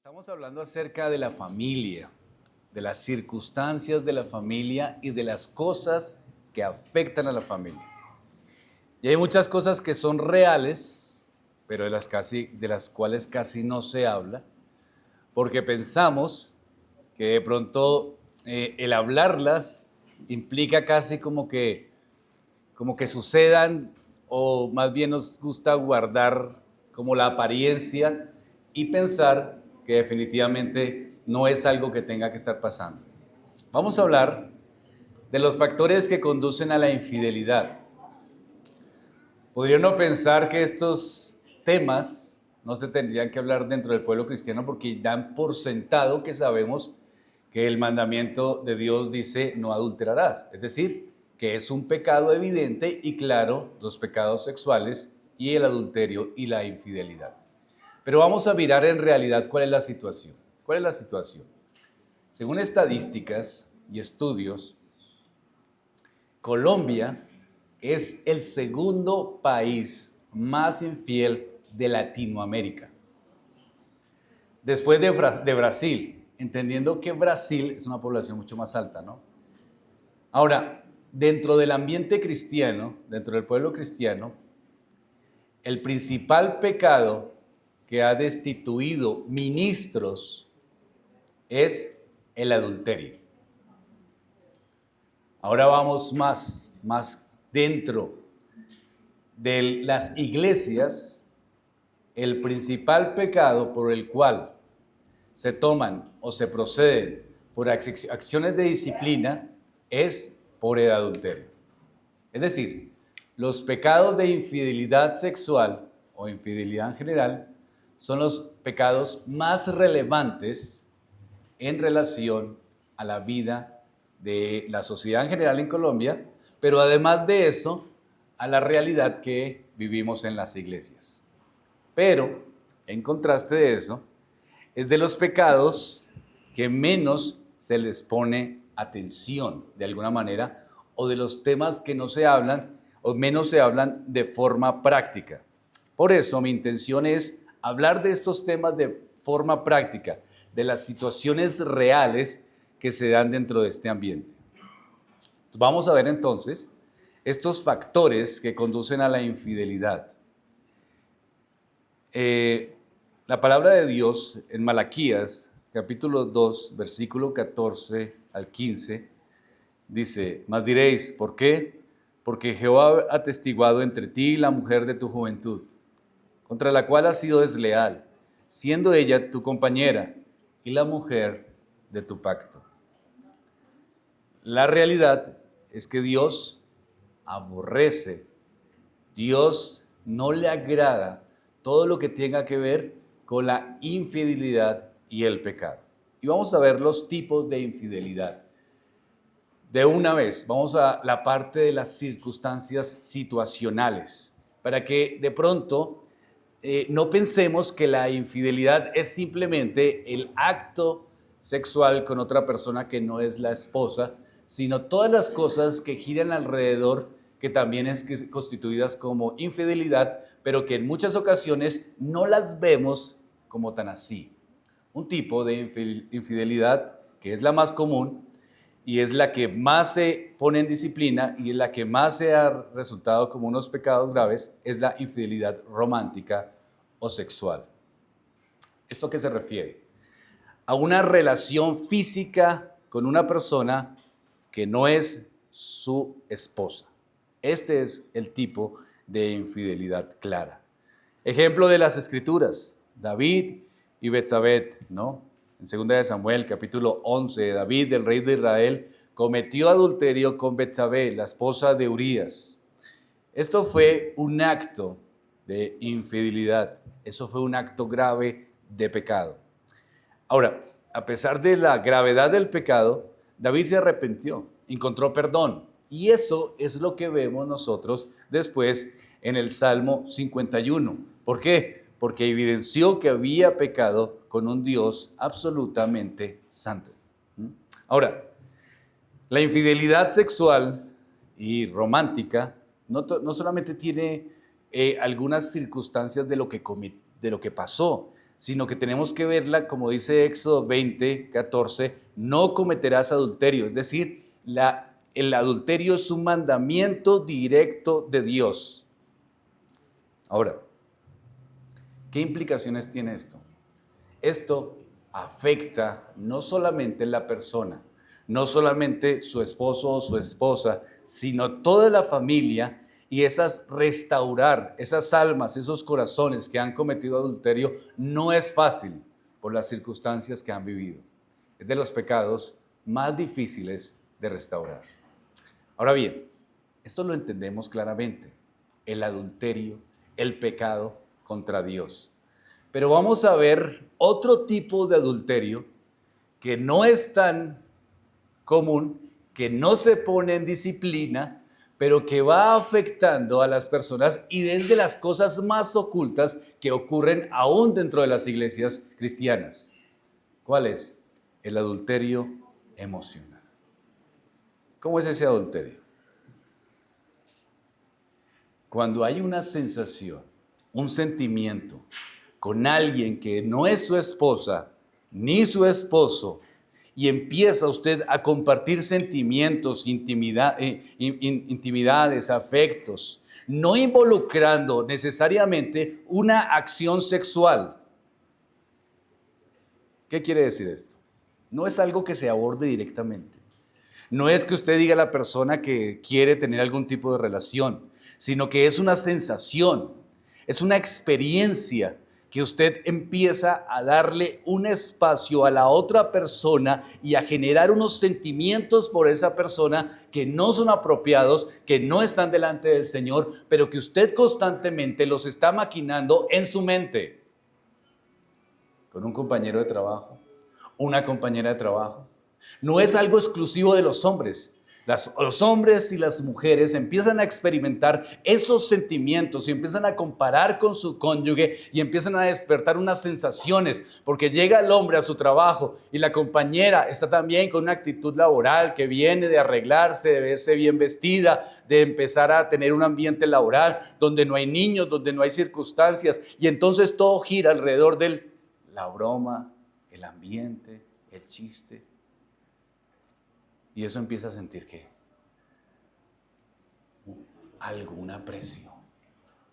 Estamos hablando acerca de la familia, de las circunstancias de la familia y de las cosas que afectan a la familia. Y hay muchas cosas que son reales, pero de las cuales casi no se habla, porque pensamos que de pronto el hablarlas implica casi como que sucedan, o más bien nos gusta guardar como la apariencia y pensar que definitivamente no es algo que tenga que estar pasando. Vamos a hablar de los factores que conducen a la infidelidad. Podría uno pensar que estos temas no se tendrían que hablar dentro del pueblo cristiano porque dan por sentado que sabemos que el mandamiento de Dios dice no adulterarás, es decir, que es un pecado evidente y claro los pecados sexuales y el adulterio y la infidelidad. Pero vamos a mirar en realidad cuál es la situación. ¿Cuál es la situación? Según estadísticas y estudios, Colombia es el segundo país más infiel de Latinoamérica, después de Brasil, entendiendo que Brasil es una población mucho más alta, ¿no? Ahora, dentro del ambiente cristiano, dentro del pueblo cristiano, el principal pecado que ha destituido ministros es el adulterio. Ahora vamos más dentro de las iglesias. El principal pecado por el cual se toman o se proceden por acciones de disciplina es por el adulterio. Es decir, los pecados de infidelidad sexual o infidelidad en general son los pecados más relevantes en relación a la vida de la sociedad en general en Colombia, pero además de eso, a la realidad que vivimos en las iglesias. Pero, en contraste de eso, es de los pecados que menos se les pone atención, de alguna manera, o de los temas que no se hablan, o menos se hablan de forma práctica. Por eso, mi intención es hablar de estos temas de forma práctica, de las situaciones reales que se dan dentro de este ambiente. Vamos a ver entonces estos factores que conducen a la infidelidad. La palabra de Dios en Malaquías, capítulo 2, versículo 14 al 15, dice: Mas diréis, ¿por qué? Porque Jehová ha atestiguado entre ti y la mujer de tu juventud, contra la cual has sido desleal, siendo ella tu compañera y la mujer de tu pacto. La realidad es que Dios aborrece, Dios no le agrada todo lo que tenga que ver con la infidelidad y el pecado. Y vamos a ver los tipos de infidelidad. De una vez, vamos a la parte de las circunstancias situacionales, para que de pronto no pensemos que la infidelidad es simplemente el acto sexual con otra persona que no es la esposa, sino todas las cosas que giran alrededor, que también es constituidas como infidelidad, pero que en muchas ocasiones no las vemos como tan así. Un tipo de infidelidad que es la más común y es la que más se pone en disciplina y es la que más se ha resultado como unos pecados graves, es la infidelidad romántica o sexual. ¿Esto a qué se refiere? A una relación física con una persona que no es su esposa. Este es el tipo de infidelidad clara. Ejemplo de las Escrituras: David y Betsabé, ¿no? En 2 de Samuel, capítulo 11, David, el rey de Israel, cometió adulterio con Betsabé, la esposa de Urías. Esto fue un acto de infidelidad. Eso fue un acto grave de pecado. Ahora, a pesar de la gravedad del pecado, David se arrepintió, encontró perdón. Y eso es lo que vemos nosotros después en el Salmo 51. ¿Por qué? Porque evidenció que había pecado con un Dios absolutamente santo. Ahora, la infidelidad sexual y romántica no solamente tiene algunas circunstancias de lo que pasó, sino que tenemos que verla, como dice Éxodo 20, 14, no cometerás adulterio. Es decir, el adulterio es un mandamiento directo de Dios. Ahora, ¿qué implicaciones tiene esto? Esto afecta no solamente la persona, no solamente su esposo o su esposa, sino toda la familia, y restaurar esas almas, esos corazones que han cometido adulterio no es fácil por las circunstancias que han vivido. Es de los pecados más difíciles de restaurar. Ahora bien, esto lo entendemos claramente, el adulterio, el pecado contra Dios. Pero vamos a ver otro tipo de adulterio que no es tan común, que no se pone en disciplina, pero que va afectando a las personas y desde las cosas más ocultas que ocurren aún dentro de las iglesias cristianas. ¿Cuál es? El adulterio emocional. ¿Cómo es ese adulterio? Cuando hay una sensación, un sentimiento con alguien que no es su esposa ni su esposo, y empieza usted a compartir sentimientos, intimidades, afectos, no involucrando necesariamente una acción sexual. ¿Qué quiere decir esto? No es algo que se aborde directamente. No es que usted diga a la persona que quiere tener algún tipo de relación, sino que es una sensación, es una experiencia que usted empieza a darle un espacio a la otra persona y a generar unos sentimientos por esa persona que no son apropiados, que no están delante del Señor, pero que usted constantemente los está maquinando en su mente. Con un compañero de trabajo, una compañera de trabajo. No es algo exclusivo de los hombres. Los hombres y las mujeres empiezan a experimentar esos sentimientos y empiezan a comparar con su cónyuge y empiezan a despertar unas sensaciones, porque llega el hombre a su trabajo y la compañera está también con una actitud laboral que viene de arreglarse, de verse bien vestida, de empezar a tener un ambiente laboral donde no hay niños, donde no hay circunstancias, y entonces todo gira alrededor de la broma, el ambiente, el chiste. Y eso empieza a sentir ¿qué? Algún aprecio,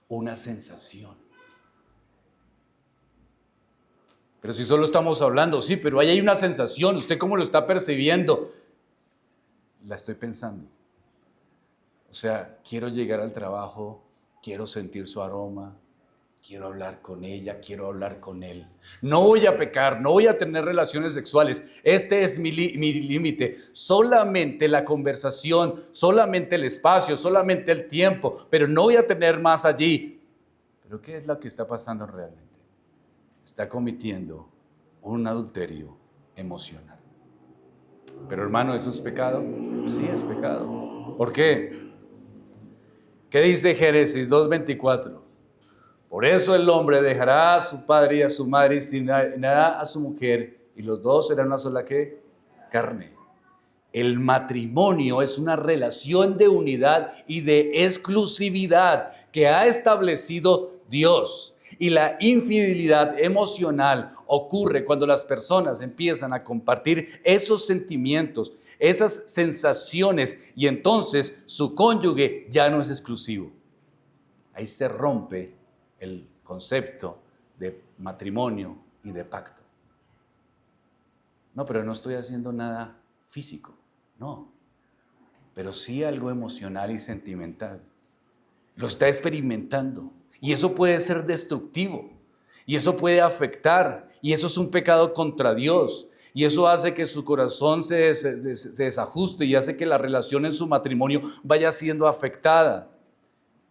una sensación. Pero si solo estamos hablando, sí, pero ahí hay una sensación, ¿usted cómo lo está percibiendo? La estoy pensando. O sea, quiero llegar al trabajo, quiero sentir su aroma, quiero hablar con ella, quiero hablar con él. No voy a pecar, no voy a tener relaciones sexuales. Este es mi límite. Solamente la conversación, solamente el espacio, solamente el tiempo, pero no voy a tener más allí. ¿Pero qué es lo que está pasando realmente? Está cometiendo un adulterio emocional. Pero hermano, ¿eso es pecado? Sí, es pecado. ¿Por qué? ¿Qué dice Génesis 2:24? Por eso el hombre dejará a su padre y a su madre y se unirá a su mujer, y los dos serán una sola ¿qué? Carne. El matrimonio es una relación de unidad y de exclusividad que ha establecido Dios. Y la infidelidad emocional ocurre cuando las personas empiezan a compartir esos sentimientos, esas sensaciones, y entonces su cónyuge ya no es exclusivo. Ahí se rompe el concepto de matrimonio y de pacto. No, pero no estoy haciendo nada físico, no, pero sí algo emocional y sentimental. Lo está experimentando y eso puede ser destructivo y eso puede afectar y eso es un pecado contra Dios y eso hace que su corazón se desajuste y hace que la relación en su matrimonio vaya siendo afectada.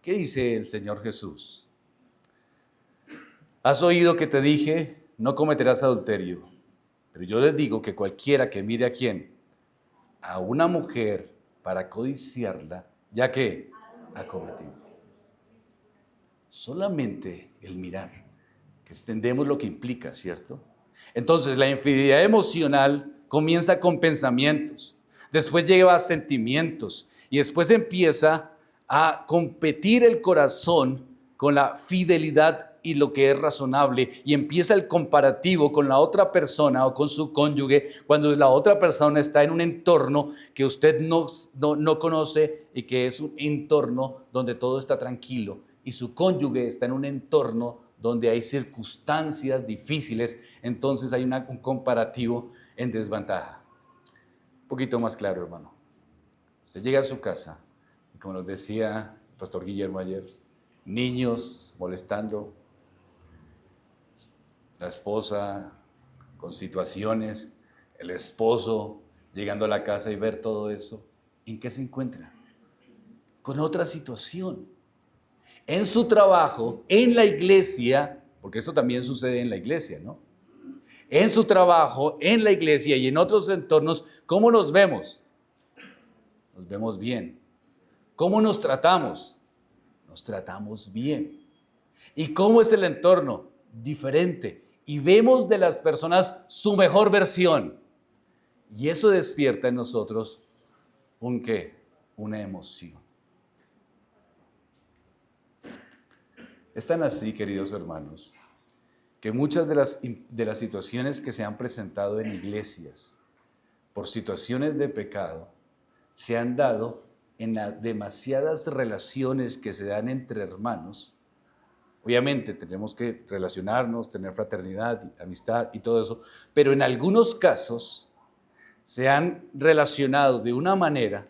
¿Qué dice el Señor Jesús? Has oído que te dije, no cometerás adulterio. Pero yo les digo que cualquiera que mire a quién, a una mujer para codiciarla, ya que ha cometido. Solamente el mirar, que entendemos lo que implica, ¿cierto? Entonces la infidelidad emocional comienza con pensamientos, después lleva a sentimientos y después empieza a competir el corazón con la fidelidad y lo que es razonable, y empieza el comparativo con la otra persona o con su cónyuge, cuando la otra persona está en un entorno que usted no conoce y que es un entorno donde todo está tranquilo, y su cónyuge está en un entorno donde hay circunstancias difíciles, entonces hay un comparativo en desventaja. Un poquito más claro, hermano. Usted llega a su casa, y como nos decía el pastor Guillermo ayer, niños molestando, la esposa con situaciones, el esposo llegando a la casa y ver todo eso. ¿En qué se encuentra? Con otra situación. En su trabajo, en la iglesia, porque eso también sucede en la iglesia, ¿no? En su trabajo, en la iglesia y en otros entornos, ¿cómo nos vemos? Nos vemos bien. ¿Cómo nos tratamos? Nos tratamos bien. ¿Y cómo es el entorno? Diferente. Y vemos de las personas su mejor versión. Y eso despierta en nosotros ¿un qué? Una emoción. Es tan así, queridos hermanos, que muchas de las situaciones que se han presentado en iglesias por situaciones de pecado se han dado en las demasiadas relaciones que se dan entre hermanos. Obviamente tenemos que relacionarnos, tener fraternidad, amistad y todo eso, pero en algunos casos se han relacionado de una manera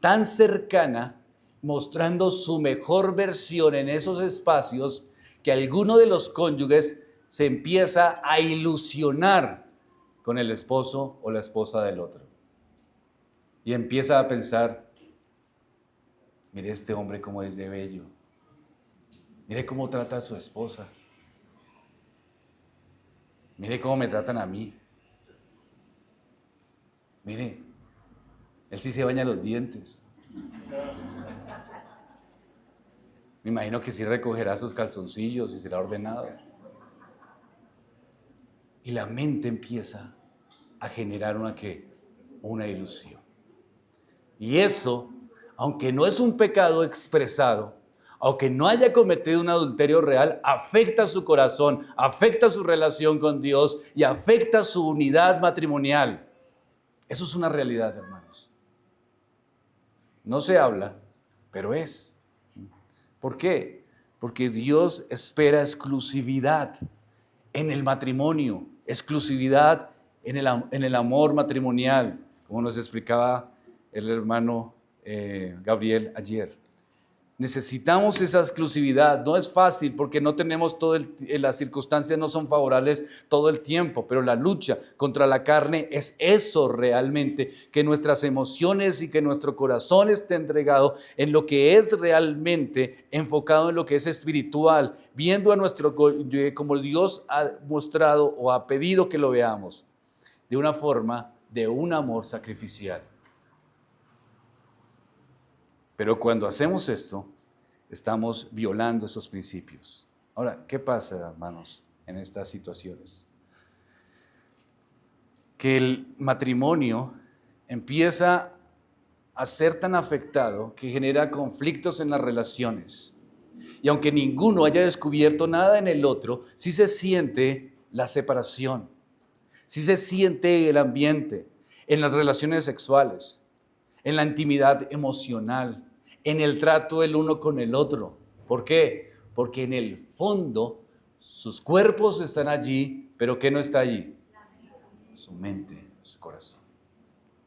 tan cercana, mostrando su mejor versión en esos espacios, que alguno de los cónyuges se empieza a ilusionar con el esposo o la esposa del otro. Y empieza a pensar, mire este hombre cómo es de bello, mire cómo trata a su esposa, mire cómo me tratan a mí, mire, él sí se baña los dientes. Me imagino que sí recogerá sus calzoncillos y será ordenado. Y la mente empieza a generar una ilusión. Y eso, aunque no es un pecado expresado, aunque no haya cometido un adulterio real, afecta su corazón, afecta su relación con Dios y afecta su unidad matrimonial. Eso es una realidad, hermanos. No se habla, pero es. ¿Por qué? Porque Dios espera exclusividad en el matrimonio, exclusividad en el amor matrimonial, como nos explicaba el hermano Gabriel ayer. Necesitamos esa exclusividad. No es fácil porque no tenemos las circunstancias no son favorables todo el tiempo, pero la lucha contra la carne es eso realmente, que nuestras emociones y que nuestro corazón esté entregado en lo que es realmente enfocado en lo que es espiritual, viendo a nuestro como Dios ha mostrado o ha pedido que lo veamos, de una forma de un amor sacrificial. Pero cuando hacemos esto, estamos violando esos principios. Ahora, ¿qué pasa, hermanos, en estas situaciones? Que el matrimonio empieza a ser tan afectado que genera conflictos en las relaciones. Y aunque ninguno haya descubierto nada en el otro, sí se siente la separación, sí se siente el ambiente en las relaciones sexuales, en la intimidad emocional, en el trato el uno con el otro. ¿Por qué? Porque en el fondo sus cuerpos están allí, pero ¿qué no está allí? Su mente, su corazón.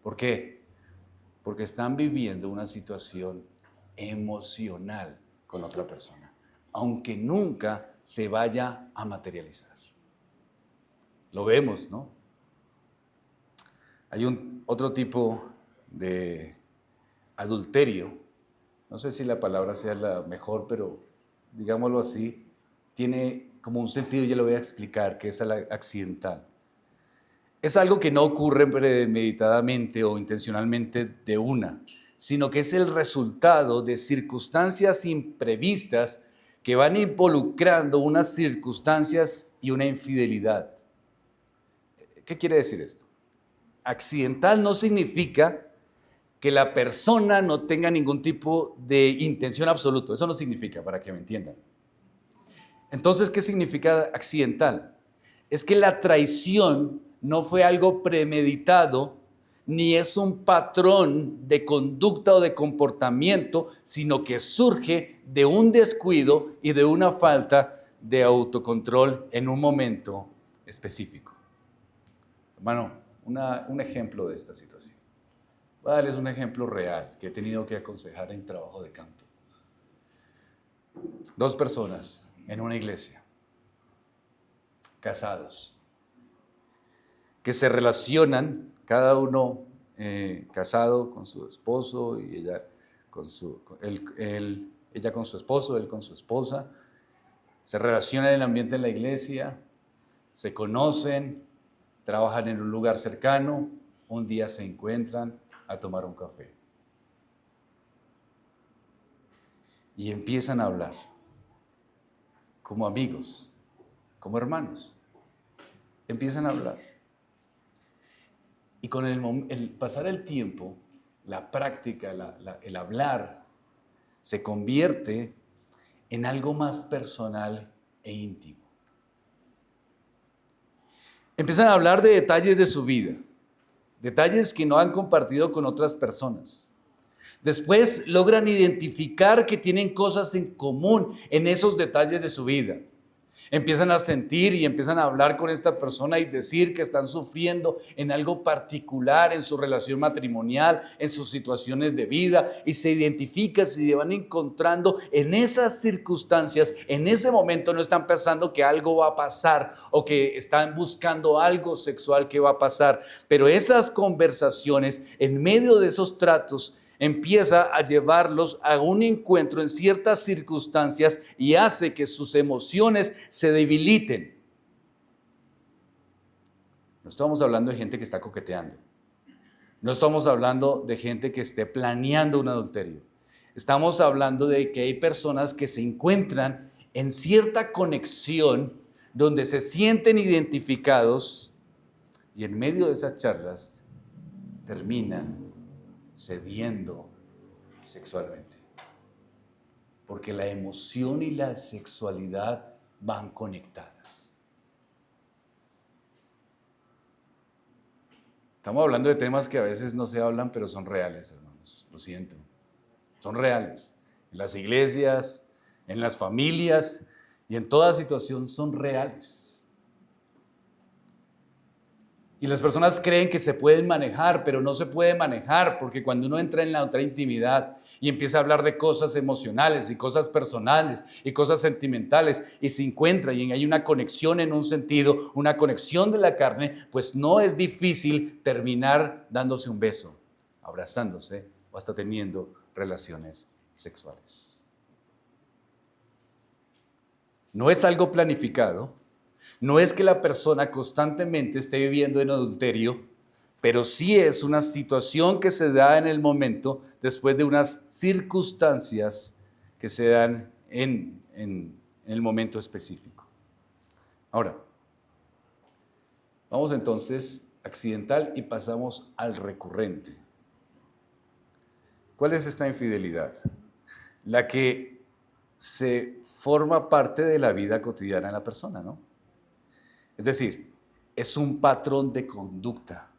¿Por qué? Porque están viviendo una situación emocional con otra persona, aunque nunca se vaya a materializar. Lo vemos, ¿no? Hay otro tipo de adulterio, no sé si la palabra sea la mejor, pero digámoslo así, tiene como un sentido, ya lo voy a explicar, que es accidental. Es algo que no ocurre premeditadamente o intencionalmente de una, sino que es el resultado de circunstancias imprevistas que van involucrando unas circunstancias y una infidelidad. ¿Qué quiere decir esto? Accidental no significa que la persona no tenga ningún tipo de intención absoluta. Eso no significa, para que me entiendan. Entonces, ¿qué significa accidental? Es que la traición no fue algo premeditado, ni es un patrón de conducta o de comportamiento, sino que surge de un descuido y de una falta de autocontrol en un momento específico. Hermano, un ejemplo de esta situación. Voy a darles un ejemplo real que he tenido que aconsejar en trabajo de campo. 2 personas en una iglesia, casados, que se relacionan, cada uno casado con su esposo y ella con su esposo, él con su esposa, se relacionan en el ambiente de la iglesia, se conocen, trabajan en un lugar cercano, un día se encuentran a tomar un café y empiezan a hablar como amigos, como hermanos, empiezan a hablar. Y con el pasar el tiempo, la práctica, el hablar, se convierte en algo más personal e íntimo. Empiezan a hablar de detalles de su vida, detalles que no han compartido con otras personas. Después logran identificar que tienen cosas en común en esos detalles de su vida. Empiezan a sentir y empiezan a hablar con esta persona y decir que están sufriendo en algo particular, en su relación matrimonial, en sus situaciones de vida, y se identifican, se van encontrando en esas circunstancias. En ese momento no están pensando que algo va a pasar o que están buscando algo sexual que va a pasar, pero esas conversaciones, en medio de esos tratos, empieza a llevarlos a un encuentro en ciertas circunstancias y hace que sus emociones se debiliten. No estamos hablando de gente que está coqueteando. No estamos hablando de gente que esté planeando un adulterio. Estamos hablando de que hay personas que se encuentran en cierta conexión donde se sienten identificados y en medio de esas charlas terminan cediendo sexualmente, porque la emoción y la sexualidad van conectadas. Estamos hablando de temas que a veces no se hablan, pero son reales, hermanos, lo siento, son reales. En las iglesias, en las familias y en toda situación son reales. Y las personas creen que se pueden manejar, pero no se puede manejar, porque cuando uno entra en la otra intimidad y empieza a hablar de cosas emocionales y cosas personales y cosas sentimentales y se encuentra y hay una conexión en un sentido, una conexión de la carne, pues no es difícil terminar dándose un beso, abrazándose o hasta teniendo relaciones sexuales. No es algo planificado. No es que la persona constantemente esté viviendo en adulterio, pero sí es una situación que se da en el momento después de unas circunstancias que se dan en el momento específico. Ahora, vamos entonces accidental y pasamos al recurrente. ¿Cuál es esta infidelidad? La que se forma parte de la vida cotidiana de la persona, ¿no? Es decir, es un patrón de conducta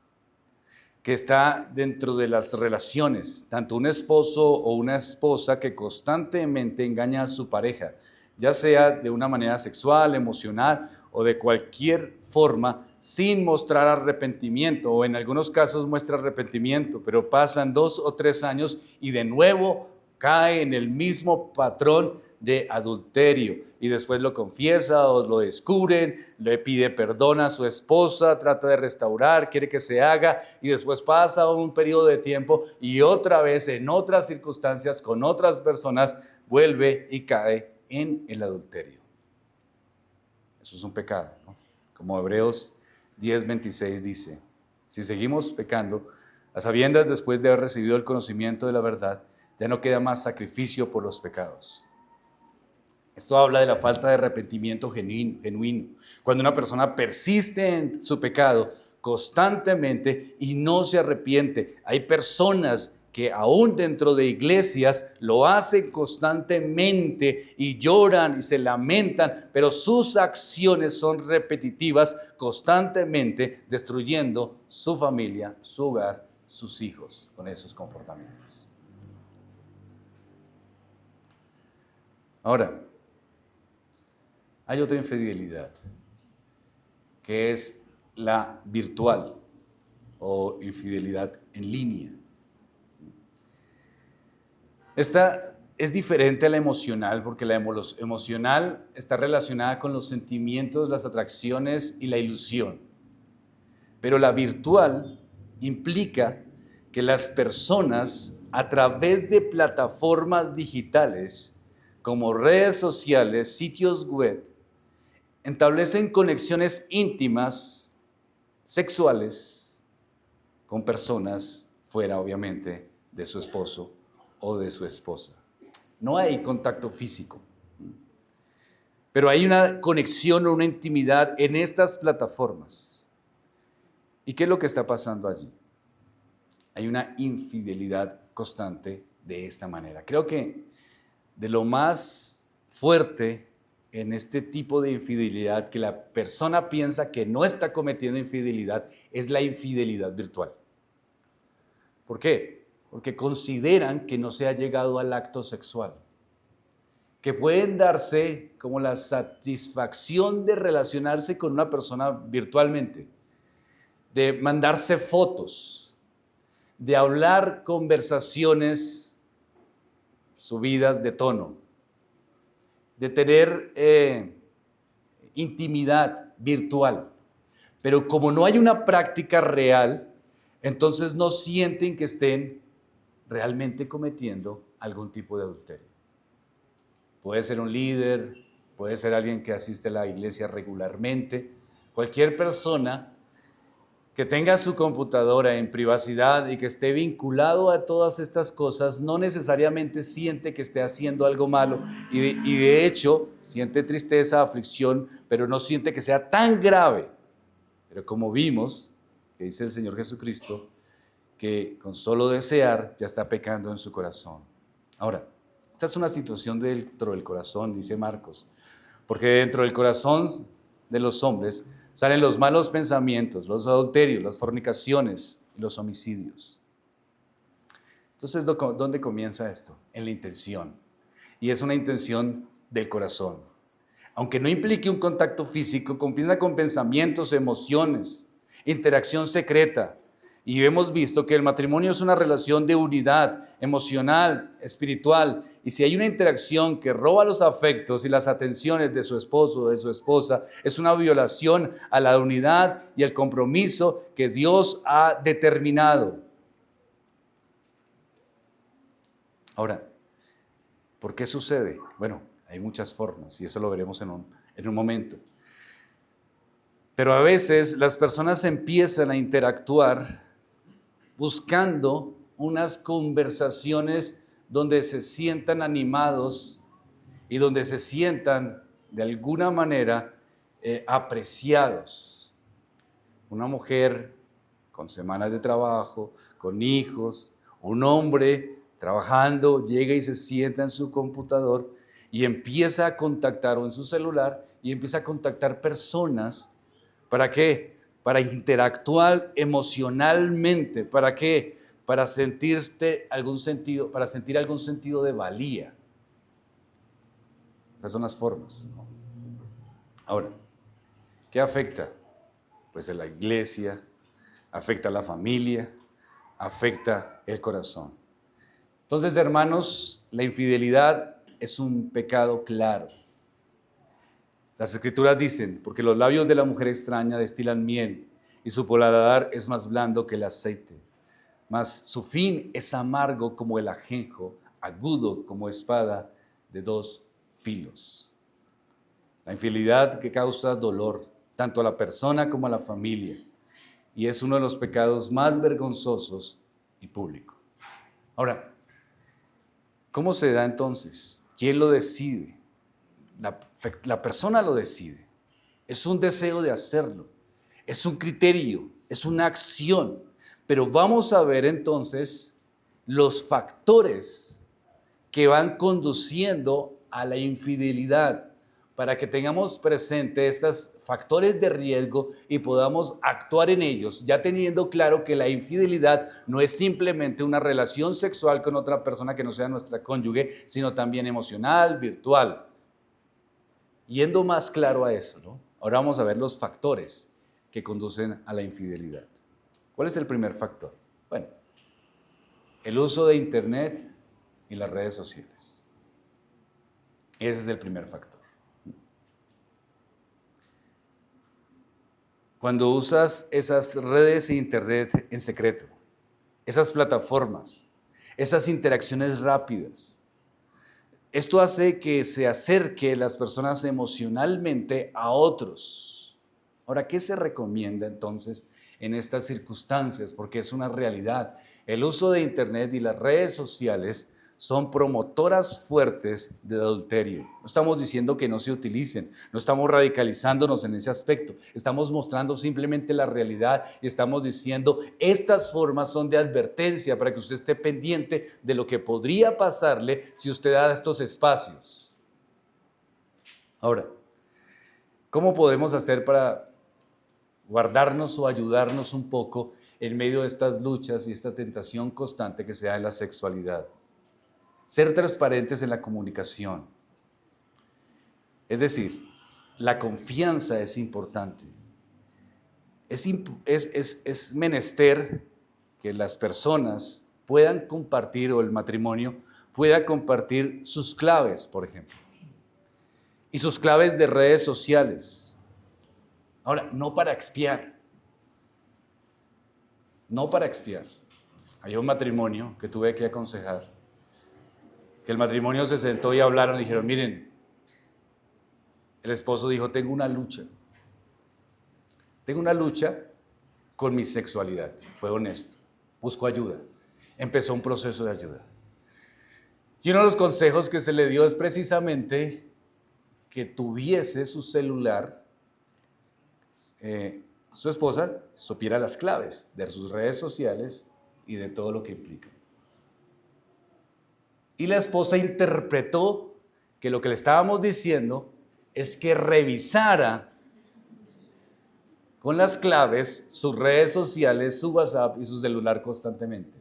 que está dentro de las relaciones, tanto un esposo o una esposa que constantemente engaña a su pareja, ya sea de una manera sexual, emocional o de cualquier forma, sin mostrar arrepentimiento, o en algunos casos muestra arrepentimiento, pero pasan 2 o 3 años y de nuevo cae en el mismo patrón de adulterio y después lo confiesa o lo descubren, le pide perdón a su esposa, trata de restaurar, quiere que se haga y después pasa un periodo de tiempo y otra vez en otras circunstancias con otras personas vuelve y cae en el adulterio. Eso es un pecado, ¿no? Como Hebreos 10:26 dice, si seguimos pecando, a sabiendas después de haber recibido el conocimiento de la verdad, ya no queda más sacrificio por los pecados. Esto habla de la falta de arrepentimiento genuino. Cuando una persona persiste en su pecado constantemente y no se arrepiente. Hay personas que aún dentro de iglesias lo hacen constantemente y lloran y se lamentan, pero sus acciones son repetitivas constantemente, destruyendo su familia, su hogar, sus hijos con esos comportamientos. Ahora, hay otra infidelidad, que es la virtual o infidelidad en línea. Esta es diferente a la emocional, porque la emocional está relacionada con los sentimientos, las atracciones y la ilusión. Pero la virtual implica que las personas, a través de plataformas digitales como redes sociales, sitios web, establecen conexiones íntimas, sexuales, con personas fuera, obviamente, de su esposo o de su esposa. No hay contacto físico, pero hay una conexión o una intimidad en estas plataformas. ¿Y qué es lo que está pasando allí? Hay una infidelidad constante de esta manera. Creo que de lo más fuerte en este tipo de infidelidad, que la persona piensa que no está cometiendo infidelidad, es la infidelidad virtual. ¿Por qué? Porque consideran que no se ha llegado al acto sexual, que pueden darse como la satisfacción de relacionarse con una persona virtualmente, de mandarse fotos, de hablar conversaciones subidas de tono, de tener intimidad virtual. Pero como no hay una práctica real, entonces no sienten que estén realmente cometiendo algún tipo de adulterio. Puede ser un líder, puede ser alguien que asiste a la iglesia regularmente, cualquier persona que tenga su computadora en privacidad y que esté vinculado a todas estas cosas, no necesariamente siente que esté haciendo algo malo y de hecho siente tristeza, aflicción, pero no siente que sea tan grave. Pero como vimos, que dice el Señor Jesucristo, que con solo desear ya está pecando en su corazón. Ahora, esta es una situación dentro del corazón, dice Marcos, porque dentro del corazón de los hombres salen los malos pensamientos, los adulterios, las fornicaciones y los homicidios. Entonces, ¿dónde comienza esto? En la intención. Y es una intención del corazón. Aunque no implique un contacto físico, comienza con pensamientos, emociones, interacción secreta. Y hemos visto que el matrimonio es una relación de unidad emocional, espiritual. Y si hay una interacción que roba los afectos y las atenciones de su esposo o de su esposa, es una violación a la unidad y el compromiso que Dios ha determinado. Ahora, ¿por qué sucede? Bueno, hay muchas formas y eso lo veremos en un momento. Pero a veces las personas empiezan a interactuar buscando unas conversaciones donde se sientan animados y donde se sientan de alguna manera apreciados. Una mujer con semanas de trabajo, con hijos, un hombre trabajando, llega y se sienta en su computador y empieza a contactar o en su celular y empieza a contactar personas. ¿Para qué? Para interactuar emocionalmente. ¿Para qué? Para sentir algún sentido de valía. Esas son las formas, ¿no? Ahora, ¿qué afecta? Pues a la iglesia, afecta a la familia, afecta el corazón. Entonces, hermanos, la infidelidad es un pecado claro. Las escrituras dicen, porque los labios de la mujer extraña destilan miel y su paladar es más blando que el aceite, mas su fin es amargo como el ajenjo, agudo como espada de dos filos. La infidelidad que causa dolor tanto a la persona como a la familia y es uno de los pecados más vergonzosos y públicos. Ahora, ¿cómo se da entonces? ¿Quién lo decide? La persona lo decide. Es un deseo de hacerlo. Es un criterio, es una acción. Pero vamos a ver entonces los factores que van conduciendo a la infidelidad, para que tengamos presente estos factores de riesgo y podamos actuar en ellos, ya teniendo claro que la infidelidad no es simplemente una relación sexual con otra persona que no sea nuestra cónyuge, sino también emocional, virtual. Yendo más claro a eso, ¿no? Ahora vamos a ver los factores que conducen a la infidelidad. ¿Cuál es el primer factor? Bueno, el uso de Internet y las redes sociales. Ese es el primer factor. Cuando usas esas redes de Internet en secreto, esas plataformas, esas interacciones rápidas, esto hace que se acerque las personas emocionalmente a otros. Ahora, ¿qué se recomienda entonces en estas circunstancias? Porque es una realidad. El uso de Internet y las redes sociales son promotoras fuertes de adulterio. No estamos diciendo que no se utilicen, no estamos radicalizándonos en ese aspecto, estamos mostrando simplemente la realidad y estamos diciendo estas formas son de advertencia para que usted esté pendiente de lo que podría pasarle si usted da estos espacios. Ahora, ¿cómo podemos hacer para guardarnos o ayudarnos un poco en medio de estas luchas y esta tentación constante que se da en la sexualidad? Ser transparentes en la comunicación. Es decir, la confianza es importante. Es menester que las personas puedan compartir, o el matrimonio pueda compartir sus claves, por ejemplo, y sus claves de redes sociales. Ahora, no para expiar. No para expiar. Hay un matrimonio que tuve que aconsejar, que el matrimonio se sentó y hablaron y dijeron, miren, el esposo dijo, tengo una lucha con mi sexualidad. Fue honesto, buscó ayuda, empezó un proceso de ayuda. Y uno de los consejos que se le dio es precisamente que tuviese su celular, su esposa supiera las claves de sus redes sociales y de todo lo que implica. Y la esposa interpretó que lo que le estábamos diciendo es que revisara con las claves sus redes sociales, su WhatsApp y su celular constantemente.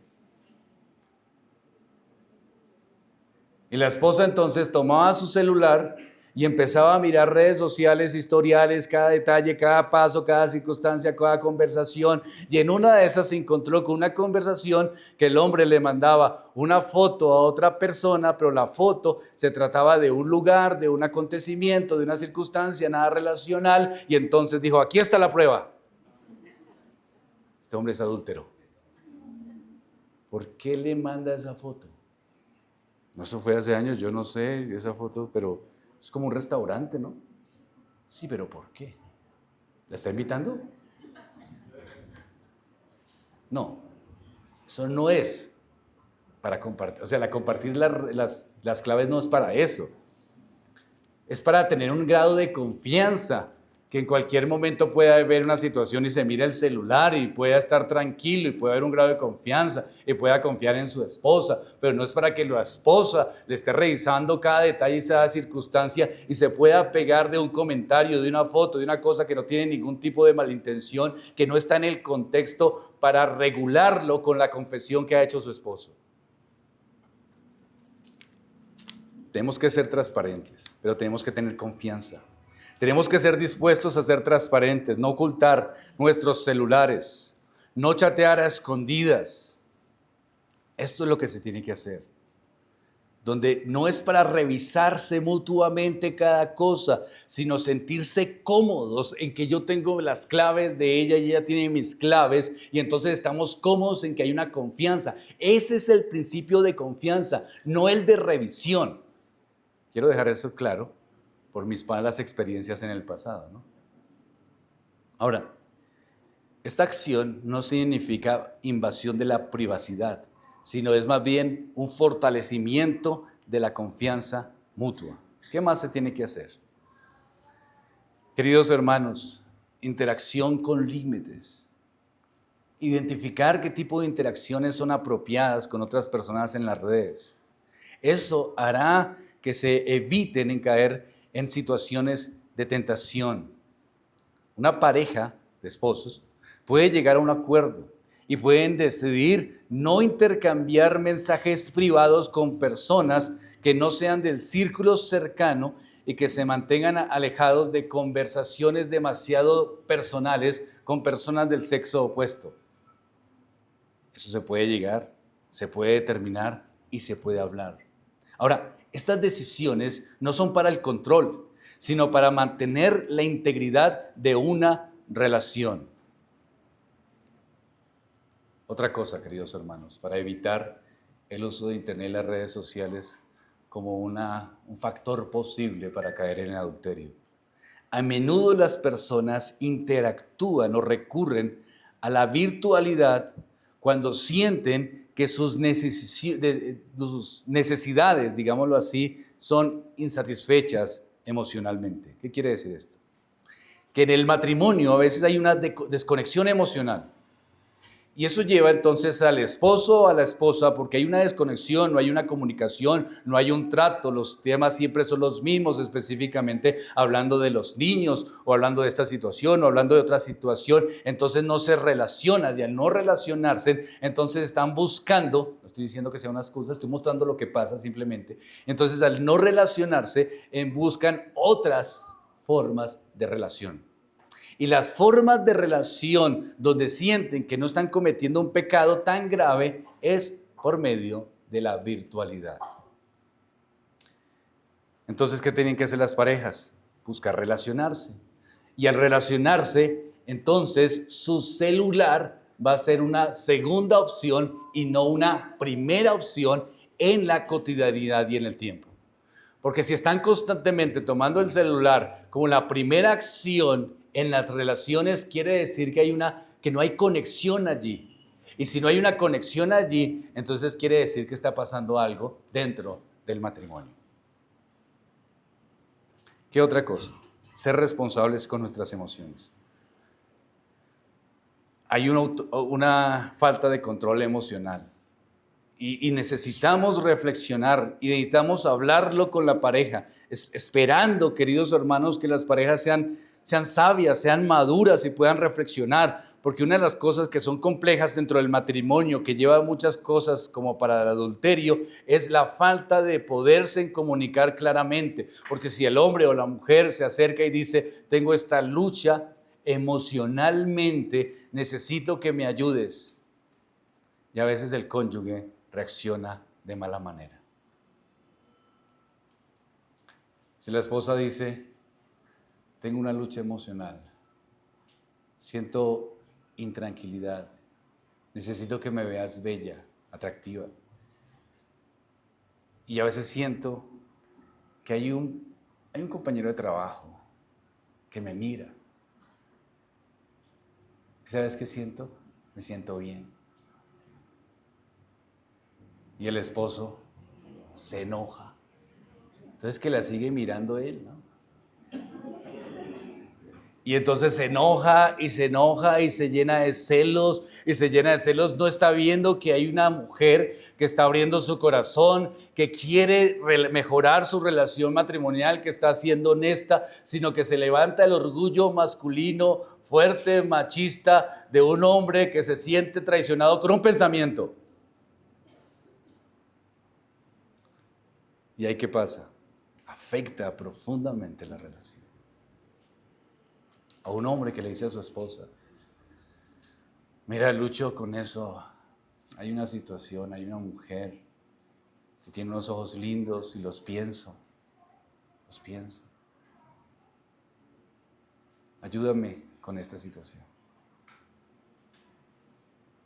Y la esposa entonces tomaba su celular y empezaba a mirar redes sociales, historiales, cada detalle, cada paso, cada circunstancia, cada conversación. Y en una de esas se encontró con una conversación que el hombre le mandaba una foto a otra persona, pero la foto se trataba de un lugar, de un acontecimiento, de una circunstancia, nada relacional. Y entonces dijo, aquí está la prueba. Este hombre es adúltero. ¿Por qué le manda esa foto? No, eso fue hace años, yo no sé esa foto, pero es como un restaurante, ¿no? Sí, pero ¿por qué? ¿La está invitando? No, eso no es para compartir. O sea, compartir las claves no es para eso. Es para tener un grado de confianza, que en cualquier momento pueda haber una situación y se mira el celular y pueda estar tranquilo y pueda haber un grado de confianza y pueda confiar en su esposa, pero no es para que la esposa le esté revisando cada detalle y cada circunstancia y se pueda pegar de un comentario, de una foto, de una cosa que no tiene ningún tipo de malintención, que no está en el contexto para regularlo con la confesión que ha hecho su esposo. Tenemos que ser transparentes, pero tenemos que tener confianza. Tenemos que ser dispuestos a ser transparentes, no ocultar nuestros celulares, no chatear a escondidas. Esto es lo que se tiene que hacer. Donde no es para revisarse mutuamente cada cosa, sino sentirse cómodos en que yo tengo las claves de ella y ella tiene mis claves, y entonces estamos cómodos en que hay una confianza. Ese es el principio de confianza, no el de revisión. Quiero dejar eso claro por mis malas experiencias en el pasado, ¿no? Ahora, esta acción no significa invasión de la privacidad, sino es más bien un fortalecimiento de la confianza mutua. ¿Qué más se tiene que hacer? Queridos hermanos, interacción con límites. identificar qué tipo de interacciones son apropiadas con otras personas en las redes. Eso hará que se eviten en caer en situaciones de tentación. Una pareja de esposos puede llegar a un acuerdo y pueden decidir no intercambiar mensajes privados con personas que no sean del círculo cercano y que se mantengan alejados de conversaciones demasiado personales con personas del sexo opuesto. Eso se puede llegar, se puede determinar y se puede hablar. Ahora, estas decisiones no son para el control, sino para mantener la integridad de una relación. Otra cosa, queridos hermanos, para evitar el uso de Internet y las redes sociales como un factor posible para caer en el adulterio. A menudo las personas interactúan o recurren a la virtualidad cuando sienten que sus necesidades, digámoslo así, son insatisfechas emocionalmente. ¿Qué quiere decir esto? Que en el matrimonio a veces hay una desconexión emocional. Y eso lleva entonces al esposo o a la esposa, porque hay una desconexión, no hay una comunicación, no hay un trato, los temas siempre son los mismos, específicamente hablando de los niños o hablando de esta situación o hablando de otra situación, entonces no se relacionan y al no relacionarse, entonces están buscando, no estoy diciendo que sea una excusa, estoy mostrando lo que pasa simplemente, entonces al no relacionarse buscan otras formas de relación. Y las formas de relación donde sienten que no están cometiendo un pecado tan grave es por medio de la virtualidad. Entonces, ¿qué tienen que hacer las parejas? Buscar relacionarse. Y al relacionarse, entonces su celular va a ser una segunda opción y no una primera opción en la cotidianidad y en el tiempo. Porque si están constantemente tomando el celular como la primera acción en las relaciones, quiere decir que no hay conexión allí. Y si no hay una conexión allí, entonces quiere decir que está pasando algo dentro del matrimonio. ¿Qué otra cosa? Ser responsables con nuestras emociones. Hay una falta de control emocional. Y necesitamos reflexionar y necesitamos hablarlo con la pareja, esperando, queridos hermanos, que las parejas sean sabias, sean maduras y puedan reflexionar, porque una de las cosas que son complejas dentro del matrimonio, que lleva muchas cosas como para el adulterio, es la falta de poderse comunicar claramente, porque si el hombre o la mujer se acerca y dice, tengo esta lucha emocionalmente, necesito que me ayudes, y a veces el cónyuge reacciona de mala manera. Si la esposa dice, tengo una lucha emocional, siento intranquilidad, necesito que me veas bella, atractiva. Y a veces siento que hay un compañero de trabajo que me mira. ¿Sabes qué siento? Me siento bien. Y el esposo se enoja. Entonces que la sigue mirando él, ¿no? Y entonces se enoja y se enoja y se llena de celos y se llena de celos. No está viendo que hay una mujer que está abriendo su corazón, que quiere mejorar su relación matrimonial, que está siendo honesta, sino que se levanta el orgullo masculino, fuerte, machista, de un hombre que se siente traicionado con un pensamiento. ¿Y ahí qué pasa? Afecta profundamente la relación. A un hombre que le dice a su esposa, mira, lucho con eso, hay una situación, hay una mujer que tiene unos ojos lindos y los pienso. Ayúdame con esta situación.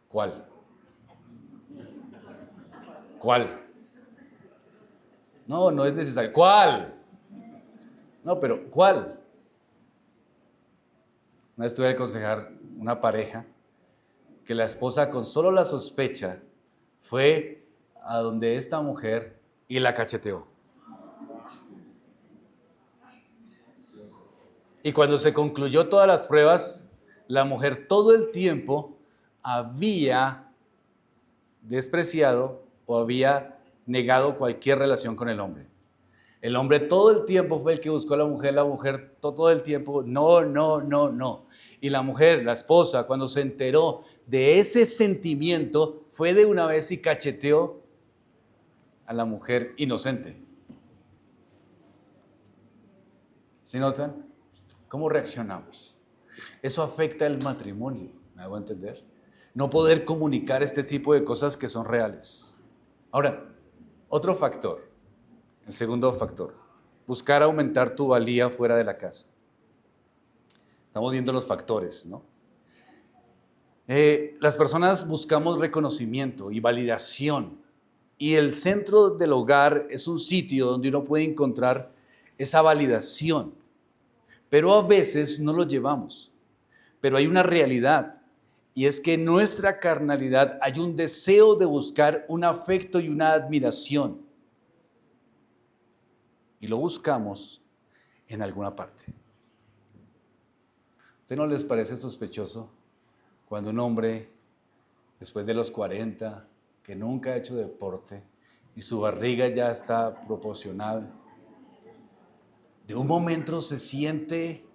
¿Cuál? No es necesario. ¿Cuál? No, pero ¿cuál? Una vez tuve que aconsejar una pareja que la esposa con solo la sospecha fue a donde esta mujer y la cacheteó. Y cuando se concluyó todas las pruebas, la mujer todo el tiempo había despreciado o había negado cualquier relación con el hombre. El hombre todo el tiempo fue el que buscó a la mujer todo el tiempo, no, no, no, no. Y la mujer, la esposa, cuando se enteró de ese sentimiento, fue de una vez y cacheteó a la mujer inocente. ¿Sí notan? ¿Cómo reaccionamos? Eso afecta el matrimonio, ¿me hago entender? No poder comunicar este tipo de cosas que son reales. Ahora, otro factor, el segundo factor, buscar aumentar tu valía fuera de la casa. Estamos viendo los factores, ¿no? Las personas buscamos reconocimiento y validación, y el centro del hogar es un sitio donde uno puede encontrar esa validación, pero a veces no lo llevamos. Pero hay una realidad, y es que en nuestra carnalidad hay un deseo de buscar un afecto y una admiración, y lo buscamos en alguna parte. ¿Usted no les parece sospechoso cuando un hombre, después de los 40, que nunca ha hecho deporte y su barriga ya está proporcional, de un momento se siente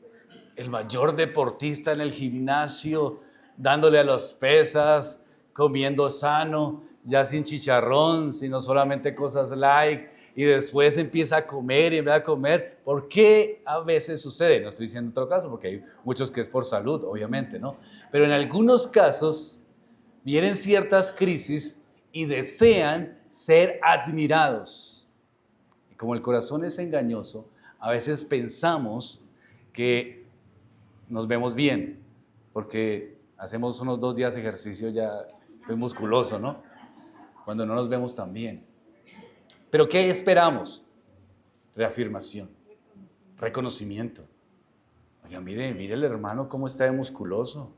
el mayor deportista en el gimnasio, dándole a las pesas, comiendo sano, ya sin chicharrón, sino solamente cosas light, y después empieza a comer y empieza a comer? ¿Por qué a veces sucede? No estoy diciendo otro caso, porque hay muchos que es por salud, obviamente, ¿no? Pero en algunos casos vienen ciertas crisis y desean ser admirados. Y como el corazón es engañoso, a veces pensamos que nos vemos bien, porque hacemos unos 2 días de ejercicio, ya estoy musculoso, ¿no? Cuando no nos vemos tan bien. ¿Pero qué esperamos? Reafirmación, reconocimiento. Oiga, mire el hermano cómo está de musculoso.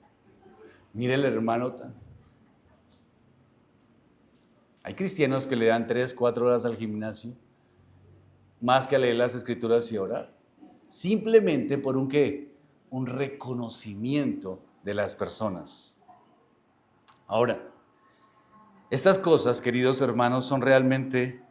Mire el hermano tan... Hay cristianos que le dan 3, 4 horas al gimnasio, más que a leer las escrituras y orar. Simplemente por un ¿qué? Un reconocimiento de las personas. Ahora, estas cosas, queridos hermanos, son realmente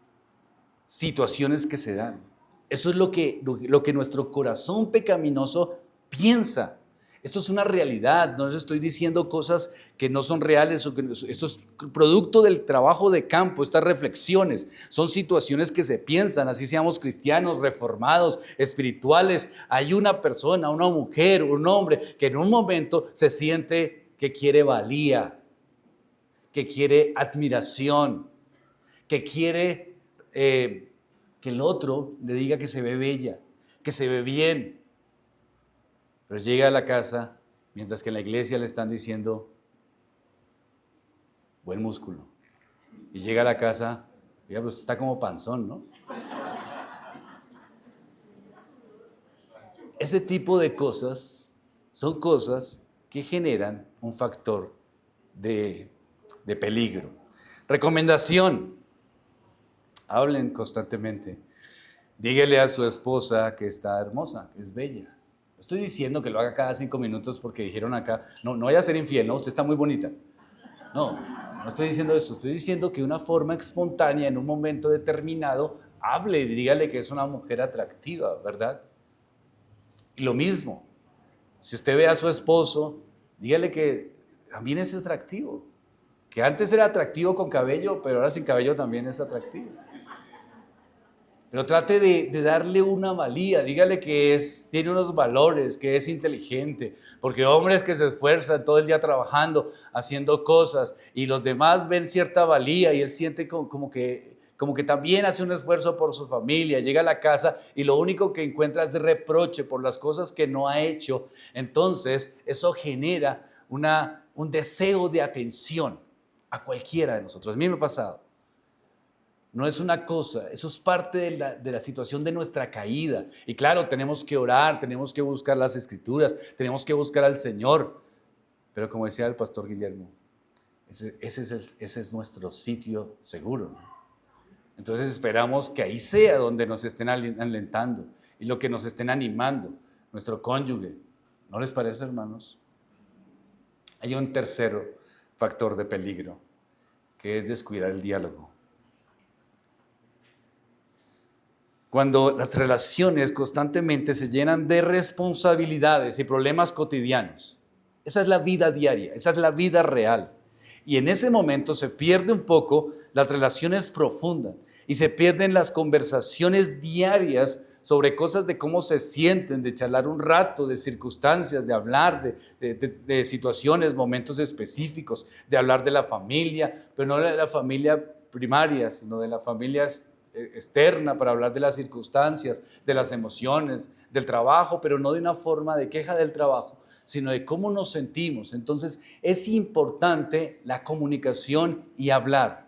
situaciones que se dan. Eso es lo que nuestro corazón pecaminoso piensa. Esto es una realidad, no les estoy diciendo cosas que no son reales, esto es producto del trabajo de campo, estas reflexiones, son situaciones que se piensan, así seamos cristianos, reformados, espirituales. Hay una persona, una mujer, un hombre que en un momento se siente que quiere valía, que quiere admiración, que quiere que el otro le diga que se ve bella, que se ve bien. Pero llega a la casa, mientras que en la iglesia le están diciendo, buen músculo. Y llega a la casa, oiga, pues está como panzón, ¿no? Ese tipo de cosas son cosas que generan un factor de peligro. Recomendación: hablen constantemente. Dígale a su esposa que está hermosa, que es bella. Estoy diciendo que lo haga cada 5 minutos porque dijeron acá, no vaya a ser infiel, no, usted está muy bonita. No estoy diciendo eso, estoy diciendo que de una forma espontánea, en un momento determinado, hable y dígale que es una mujer atractiva, ¿verdad? Y lo mismo, si usted ve a su esposo, dígale que también es atractivo, que antes era atractivo con cabello, pero ahora sin cabello también es atractivo. Pero trate de darle una valía, dígale que tiene unos valores, que es inteligente, porque hombres que se esfuerzan todo el día trabajando, haciendo cosas, y los demás ven cierta valía y él siente como que también hace un esfuerzo por su familia, llega a la casa y lo único que encuentra es reproche por las cosas que no ha hecho. Entonces eso genera un deseo de atención a cualquiera de nosotros. A mí me ha pasado. No es una cosa, eso es parte de la situación de nuestra caída. Y claro, tenemos que orar, tenemos que buscar las escrituras, tenemos que buscar al Señor. Pero como decía el pastor Guillermo, ese es nuestro sitio seguro. Entonces esperamos que ahí sea donde nos estén alentando y lo que nos estén animando, nuestro cónyuge. ¿No les parece, hermanos? Hay un tercero factor de peligro, que es descuidar el diálogo. Cuando las relaciones constantemente se llenan de responsabilidades y problemas cotidianos, esa es la vida diaria, esa es la vida real. Y en ese momento se pierde un poco las relaciones profundas y se pierden las conversaciones diarias sobre cosas de cómo se sienten, de charlar un rato, de circunstancias, de hablar de situaciones, momentos específicos, de hablar de la familia, pero no de la familia primaria, sino de la familia externa, para hablar de las circunstancias, de las emociones, del trabajo, pero no de una forma de queja del trabajo, sino de cómo nos sentimos. Entonces es importante la comunicación y hablar,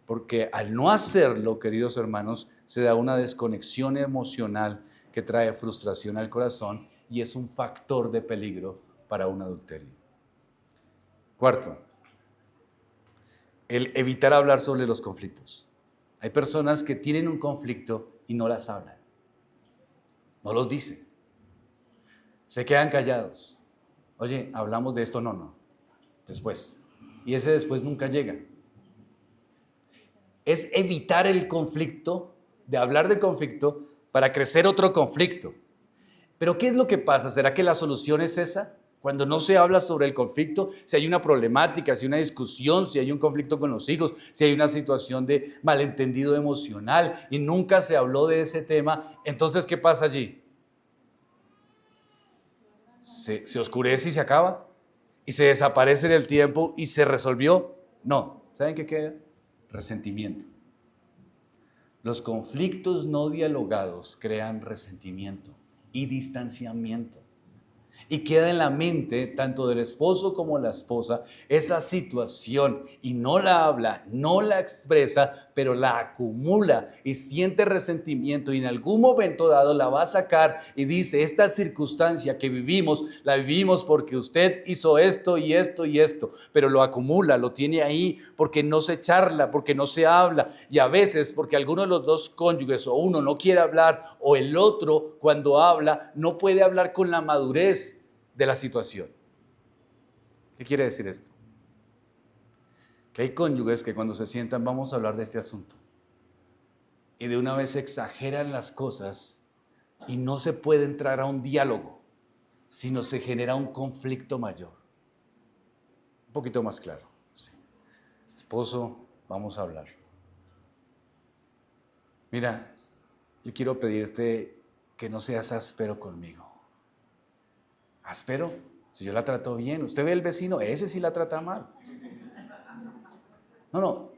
porque al no hacerlo, queridos hermanos, se da una desconexión emocional que trae frustración al corazón y es un factor de peligro para un adulterio. Cuarto, el evitar hablar sobre los conflictos. Hay personas que tienen un conflicto y no las hablan, no los dicen, se quedan callados. Oye, hablamos de esto, no, después. Y ese después nunca llega. Es evitar el conflicto, de hablar del conflicto, para crecer otro conflicto. Pero ¿qué es lo que pasa? ¿Será que la solución es esa? Cuando no se habla sobre el conflicto, si hay una problemática, si hay una discusión, si hay un conflicto con los hijos, si hay una situación de malentendido emocional y nunca se habló de ese tema, entonces ¿qué pasa allí? Se oscurece y se acaba, y se desaparece en el tiempo y se resolvió. No, ¿saben qué queda? Resentimiento. Los conflictos no dialogados crean resentimiento y distanciamiento. Y queda en la mente, tanto del esposo como la esposa, esa situación y no la habla, no la expresa, pero la acumula y siente resentimiento y en algún momento dado la va a sacar y dice, esta circunstancia que vivimos, la vivimos porque usted hizo esto y esto y esto, pero lo acumula, lo tiene ahí porque no se charla, porque no se habla y a veces porque alguno de los dos cónyuges o uno no quiere hablar o el otro cuando habla no puede hablar con la madurez de la situación. ¿Qué quiere decir esto? Que hay cónyuges que cuando se sientan vamos a hablar de este asunto y de una vez exageran las cosas y no se puede entrar a un diálogo, sino se genera un conflicto mayor. Un poquito más claro. Sí. Esposo, vamos a hablar. Mira, yo quiero pedirte que no seas áspero conmigo. ¿Áspero? Si yo la trato bien. Usted ve el vecino, ese sí la trata mal. No,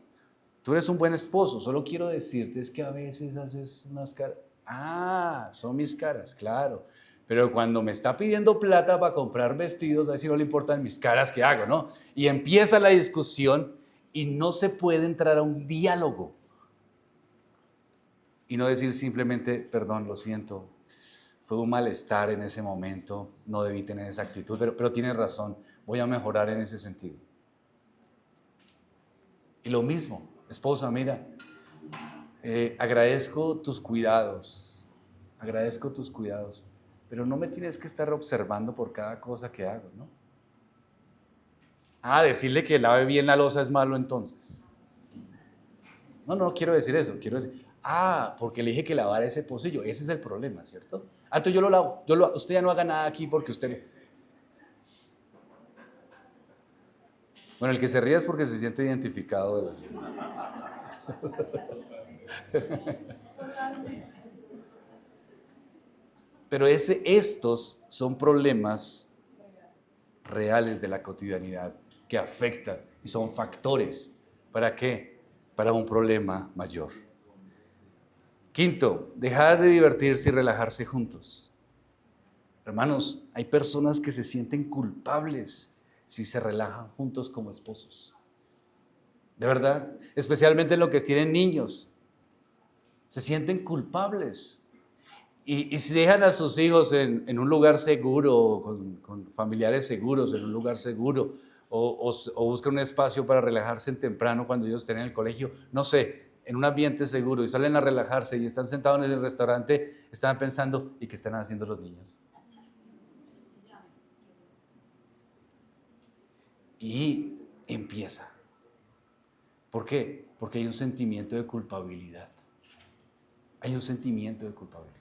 tú eres un buen esposo, solo quiero decirte es que a veces haces unas caras. Ah, son mis caras, claro. Pero cuando me está pidiendo plata para comprar vestidos, a ver si no le importan mis caras que hago, ¿no? Y empieza la discusión y no se puede entrar a un diálogo. Y no decir simplemente, perdón, lo siento, fue un malestar en ese momento, no debí tener esa actitud, pero tienes razón, voy a mejorar en ese sentido. Y lo mismo, esposa, mira, agradezco tus cuidados, pero no me tienes que estar observando por cada cosa que hago, ¿no? Ah, decirle que lave bien la loza es malo entonces. No quiero decir eso, quiero decir, porque le dije que lavara ese pocillo, ese es el problema, ¿cierto? Entonces yo lo lavo, usted ya no haga nada aquí porque usted... Bueno, el que se ríe es porque se siente identificado de las... Pero estos son problemas reales de la cotidianidad que afectan y son factores. ¿Para qué? Para un problema mayor. Quinto, dejar de divertirse y relajarse juntos. Hermanos, hay personas que se sienten culpables si se relajan juntos como esposos. De verdad, especialmente los que tienen niños. Se sienten culpables. Y si dejan a sus hijos en un lugar seguro, con familiares seguros, en un lugar seguro, o buscan un espacio para relajarse temprano cuando ellos estén en el colegio, no sé, en un ambiente seguro y salen a relajarse y están sentados en el restaurante, están pensando, ¿y qué están haciendo los niños? y empieza. ¿Por qué? Porque hay un sentimiento de culpabilidad. Hay un sentimiento de culpabilidad.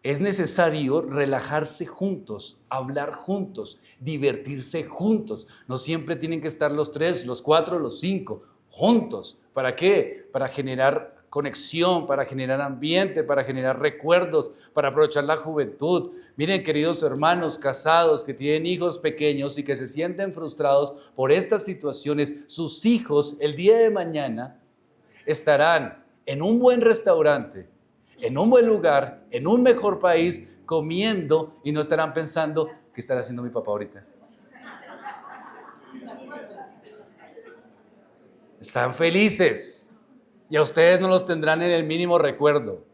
Es necesario relajarse juntos, hablar juntos, divertirse juntos. No siempre tienen que estar los 3, los 4, los 5 juntos. ¿Para qué? Para generar conexión, para generar ambiente, para generar recuerdos, para aprovechar la juventud. Miren, queridos hermanos casados que tienen hijos pequeños y que se sienten frustrados por estas situaciones, sus hijos el día de mañana estarán en un buen restaurante, en un buen lugar, en un mejor país, comiendo, y no estarán pensando, ¿qué estará haciendo mi papá ahorita? Están felices y a ustedes no los tendrán en el mínimo recuerdo.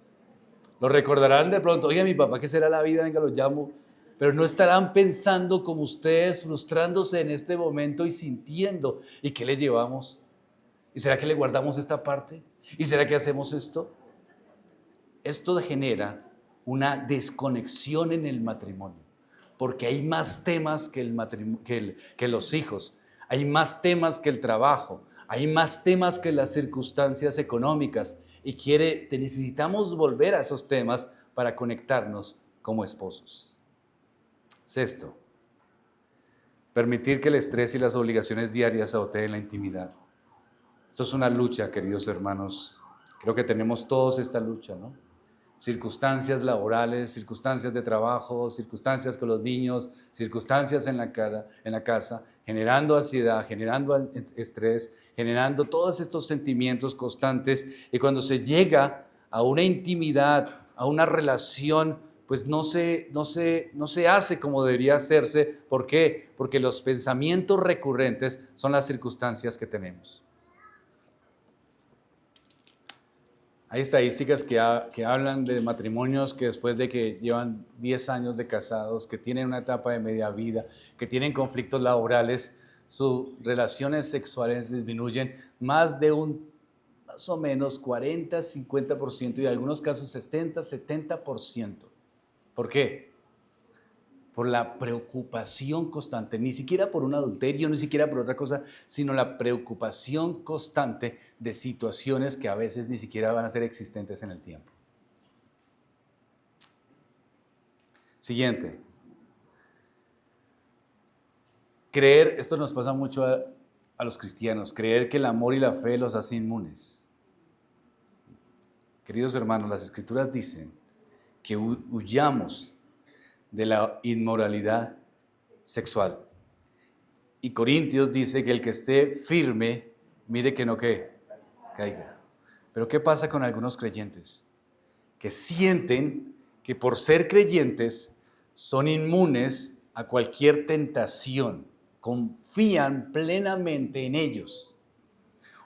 Los recordarán de pronto, oye, mi papá, ¿qué será la vida? Venga, lo llamo. Pero no estarán pensando como ustedes, frustrándose en este momento y sintiendo, ¿y qué le llevamos? ¿Y será que le guardamos esta parte? ¿Y será que hacemos esto? Esto genera una desconexión en el matrimonio, porque hay más temas que, que los hijos, hay más temas que el trabajo, hay más temas que las circunstancias económicas y necesitamos volver a esos temas para conectarnos como esposos. Sexto, permitir que el estrés y las obligaciones diarias saboteen la intimidad. Esto es una lucha, queridos hermanos. Creo que tenemos todos esta lucha, ¿no? Circunstancias laborales, circunstancias de trabajo, circunstancias con los niños, circunstancias en la casa, generando ansiedad, generando estrés, generando todos estos sentimientos constantes. Y cuando se llega a una intimidad, a una relación, pues no se hace como debería hacerse. ¿Por qué? Porque los pensamientos recurrentes son las circunstancias que tenemos. Hay estadísticas que hablan de matrimonios que después de que llevan 10 años de casados, que tienen una etapa de media vida, que tienen conflictos laborales, sus relaciones sexuales disminuyen más o menos 40, 50% y en algunos casos 60, 70%. ¿Por qué? Por la preocupación constante, ni siquiera por un adulterio, ni siquiera por otra cosa, sino la preocupación constante de situaciones que a veces ni siquiera van a ser existentes en el tiempo. Siguiente. Creer, esto nos pasa mucho a los cristianos, creer que el amor y la fe los hace inmunes. Queridos hermanos, las Escrituras dicen que huyamos de la inmoralidad sexual. Y Corintios dice que el que esté firme, mire que no caiga. Pero ¿qué pasa con algunos creyentes? Que sienten que por ser creyentes son inmunes a cualquier tentación, confían plenamente en ellos.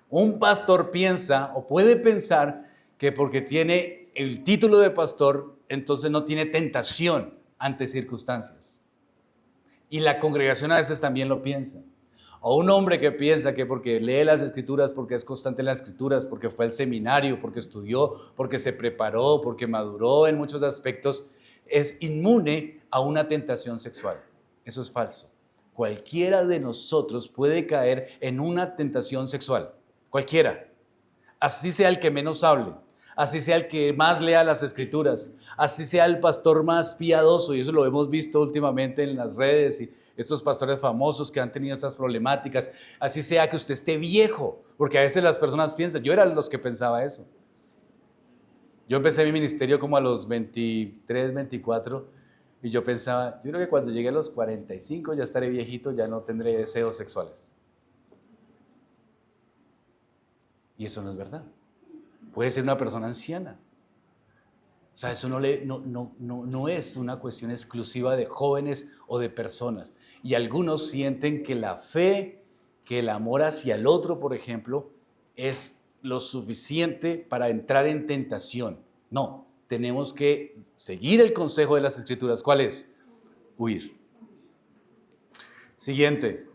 Un pastor piensa o puede pensar que porque tiene el título de pastor, entonces no tiene tentación ante circunstancias. Y la congregación a veces también lo piensa. O un hombre que piensa que porque lee las Escrituras, porque es constante en las Escrituras, porque fue al seminario, porque estudió, porque se preparó, porque maduró en muchos aspectos, es inmune a una tentación sexual. Eso es falso. Cualquiera de nosotros puede caer en una tentación sexual. Cualquiera. Así sea el que menos hable, así sea el que más lea las Escrituras, así sea el pastor más piadoso, y eso lo hemos visto últimamente en las redes y estos pastores famosos que han tenido estas problemáticas, así sea que usted esté viejo, porque a veces las personas piensan, yo era de los que pensaba eso. Yo empecé mi ministerio como a los 23, 24 y yo pensaba, yo creo que cuando llegue a los 45 ya estaré viejito, ya no tendré deseos sexuales. Y eso no es verdad. Puede ser una persona anciana. O sea, eso no es una cuestión exclusiva de jóvenes o de personas. Y algunos sienten que la fe, que el amor hacia el otro, por ejemplo, es lo suficiente para entrar en tentación. No, tenemos que seguir el consejo de las Escrituras. ¿Cuál es? Huir. Siguiente.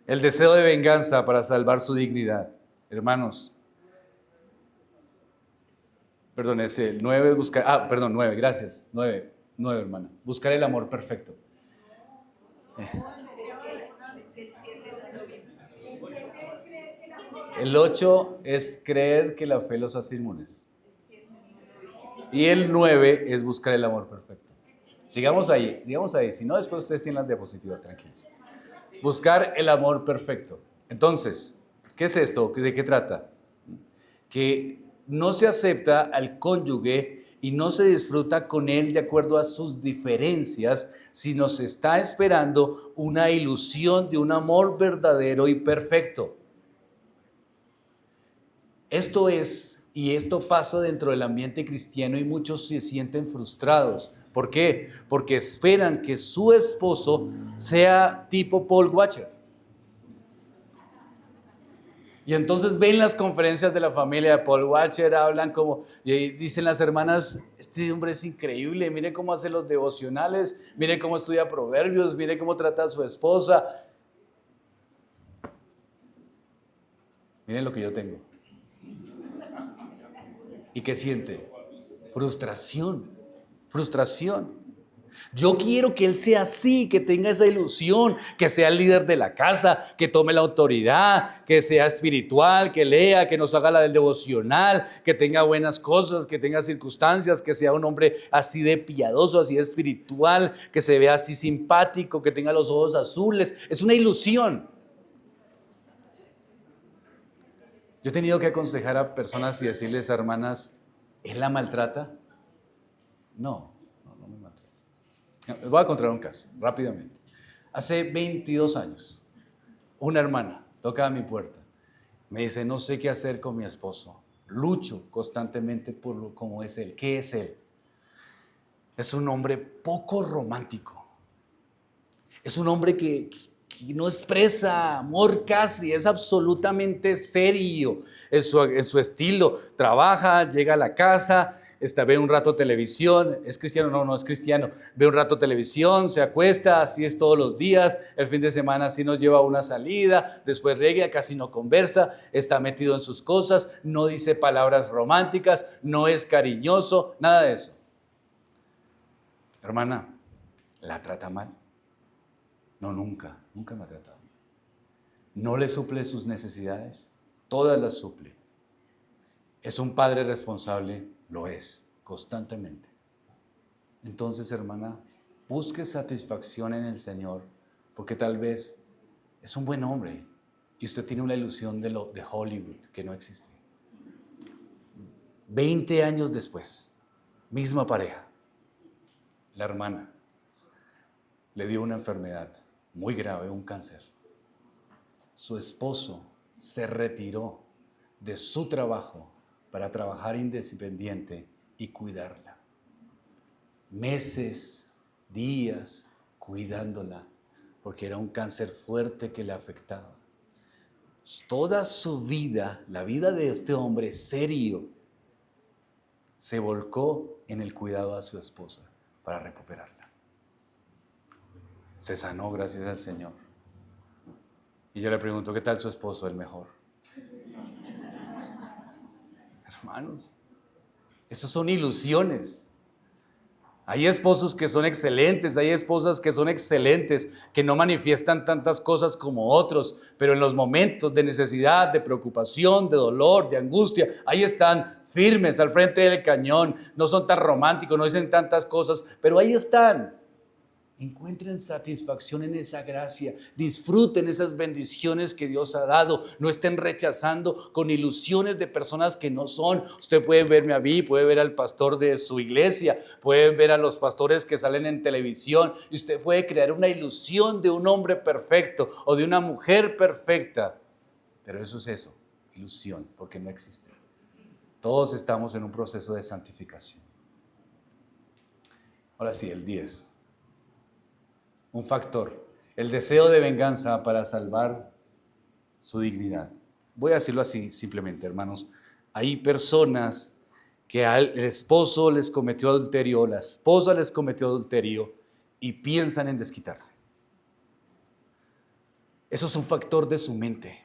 El deseo de venganza para salvar su dignidad. Hermanos, perdón, es el 9, buscar, 9, gracias, 9, hermana. Buscar el amor perfecto. El 8 es creer que la fe los hace inmunes. Y el 9 es buscar el amor perfecto. Sigamos ahí, digamos ahí. Si no, después ustedes tienen las diapositivas, tranquilos. Buscar el amor perfecto. Entonces, ¿qué es esto? ¿De qué trata? Que no se acepta al cónyuge y no se disfruta con él de acuerdo a sus diferencias, sino se está esperando una ilusión de un amor verdadero y perfecto. Esto es, y esto pasa dentro del ambiente cristiano y muchos se sienten frustrados. ¿Por qué? Porque esperan que su esposo sea tipo Paul Washer. Y entonces ven las conferencias de la familia de Paul Washer, hablan como, y dicen las hermanas, este hombre es increíble, mire cómo hace los devocionales, mire cómo estudia proverbios, mire cómo trata a su esposa. Miren lo que yo tengo. ¿Y qué siente? Frustración. Yo quiero que él sea así, que tenga esa ilusión, que sea el líder de la casa, que tome la autoridad, que sea espiritual, que lea, que nos haga la del devocional, que tenga buenas cosas, que tenga circunstancias, que sea un hombre así de piadoso, así de espiritual, que se vea así simpático, que tenga los ojos azules. Es una ilusión. Yo he tenido que aconsejar a personas y decirles, hermanas, ¿él la maltrata? No me maltrata. Les voy a contar un caso, rápidamente. Hace 22 años, una hermana toca a mi puerta. Me dice, no sé qué hacer con mi esposo. Lucho constantemente por cómo es él. ¿Qué es él? Es un hombre poco romántico. Es un hombre que no expresa amor casi, es absolutamente serio en su estilo. Trabaja, llega a la casa, ve un rato televisión. ¿Es cristiano? No es cristiano. Ve un rato televisión, se acuesta, así es todos los días. El fin de semana así nos lleva a una salida, después regresa, casi no conversa, está metido en sus cosas, no dice palabras románticas, no es cariñoso, nada de eso. Hermana, ¿la trata mal? No, nunca me ha tratado. ¿No le suple sus necesidades? Todas las suple. ¿Es un padre responsable? Lo es, constantemente. Entonces, hermana, busque satisfacción en el Señor, porque tal vez es un buen hombre y usted tiene una ilusión de Hollywood que no existe. 20 años después, misma pareja, la hermana le dio una enfermedad muy grave, un cáncer. Su esposo se retiró de su trabajo para trabajar independiente y cuidarla. Meses, días, cuidándola, porque era un cáncer fuerte que le afectaba. Toda su vida, la vida de este hombre serio, se volcó en el cuidado a su esposa para recuperarla. Se sanó gracias al Señor. Y yo le pregunto, ¿qué tal su esposo? El mejor. Hermanos, esas son ilusiones. Hay esposos que son excelentes, hay esposas que son excelentes, que no manifiestan tantas cosas como otros, pero en los momentos de necesidad, de preocupación, de dolor, de angustia, ahí están firmes al frente del cañón. No son tan románticos, no dicen tantas cosas, pero ahí están. Encuentren satisfacción en esa gracia, disfruten esas bendiciones que Dios ha dado, no estén rechazando con ilusiones de personas que no son. Usted puede verme a mí, puede ver al pastor de su iglesia, puede ver a los pastores que salen en televisión y usted puede crear una ilusión de un hombre perfecto o de una mujer perfecta, pero eso es eso, ilusión, porque no existe. Todos estamos en un proceso de santificación. Ahora sí, el 10. Un factor, el deseo de venganza para salvar su dignidad. Voy a decirlo así simplemente, hermanos. Hay personas que el esposo les cometió adulterio, la esposa les cometió adulterio y piensan en desquitarse. Eso es un factor de su mente.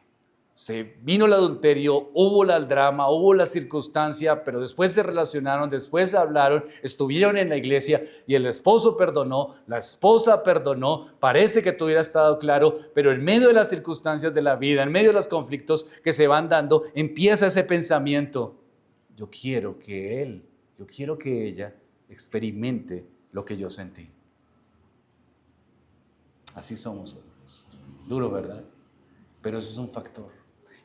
Se vino el adulterio, hubo el drama, hubo la circunstancia, pero después se relacionaron, después hablaron, estuvieron en la iglesia y el esposo perdonó, la esposa perdonó, parece que todo hubiera estado claro, pero en medio de las circunstancias de la vida, en medio de los conflictos que se van dando, empieza ese pensamiento: yo quiero que ella experimente lo que yo sentí. Así somos, hermanos. Duro, ¿verdad? Pero eso es un factor.